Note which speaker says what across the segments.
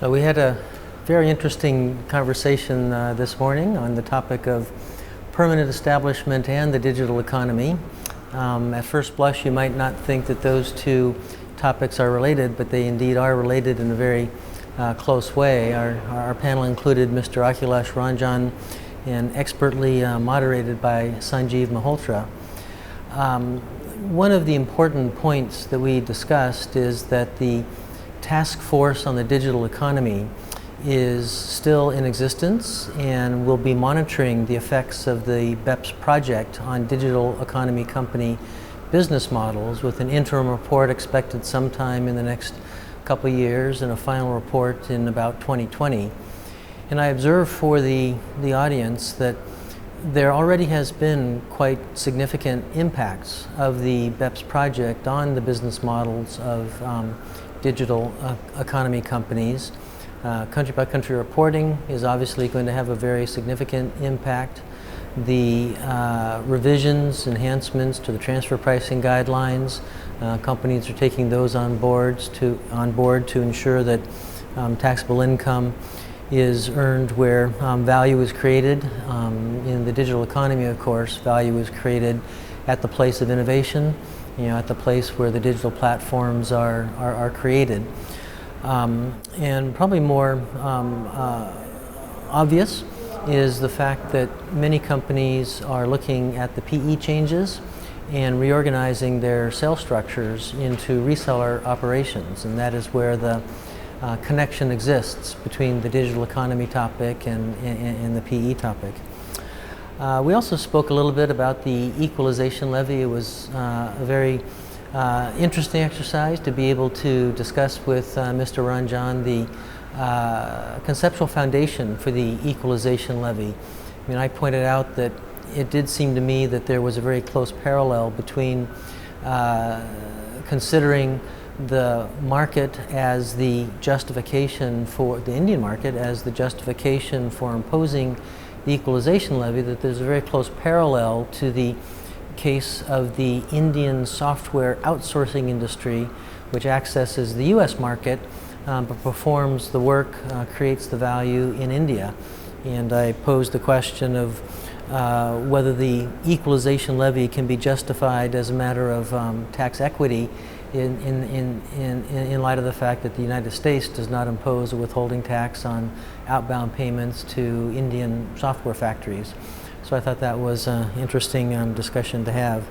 Speaker 1: We had a very interesting conversation this morning on the topic of permanent establishment and the digital economy. At first blush, you might not think that those two topics are related, but they indeed are related in a very close way. Our panel included Mr. Akhilesh Ranjan and expertly moderated by Sanjeev Malhotra. One of the important points that we discussed is that the task force on the digital economy is still in existence and will be monitoring the effects of the BEPS project on digital economy company business models, with an interim report expected sometime in the next couple of years and a final report in about 2020. And I observed for the audience that there already has been quite significant impacts of the BEPS project on the business models of digital economy companies. Country by country reporting is obviously going to have a very significant impact. The revisions, enhancements to the transfer pricing guidelines, companies are taking those on board to ensure that taxable income is earned where value is created. In the digital economy, of course, value is created at the place of innovation, at the place where the digital platforms are created. And probably more obvious is the fact that many companies are looking at the PE changes and reorganizing their sales structures into reseller operations, and that is where the connection exists between the digital economy topic and the PE topic. We also spoke a little bit about the equalization levy. It was a very interesting exercise to be able to discuss with Mr. Ranjan the conceptual foundation for the equalization levy. I mean, I pointed out that it did seem to me that there was a very close parallel between considering the market as the justification for the Indian market as the justification for imposing the equalization levy, that there's a very close parallel to the case of the Indian software outsourcing industry, which accesses the U.S. market but performs the work, creates the value in India. And I posed the question of whether the equalization levy can be justified as a matter of tax equity in light of the fact that the United States does not impose a withholding tax on outbound payments to Indian software factories. So I thought that was an interesting discussion to have.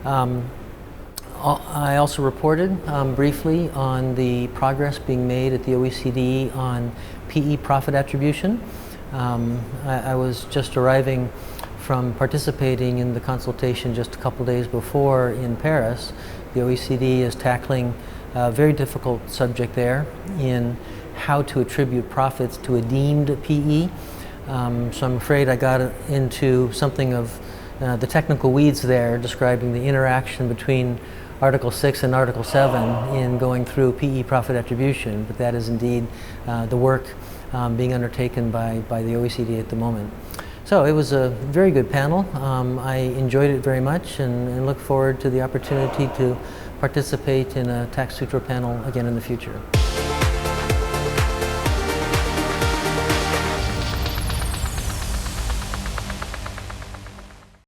Speaker 1: I also reported briefly on the progress being made at the OECD on PE profit attribution. I was just arriving from participating in the consultation just a couple days before in Paris. The OECD is tackling a very difficult subject there in how to attribute profits to a deemed PE. So I'm afraid I got into something of the technical weeds there, describing the interaction between Article 6 and Article 7 in going through PE profit attribution, but that is indeed the work being undertaken by the OECD at the moment. So it was a very good panel. I enjoyed it very much and look forward to the opportunity to participate in a Tax Sutra panel again in the future.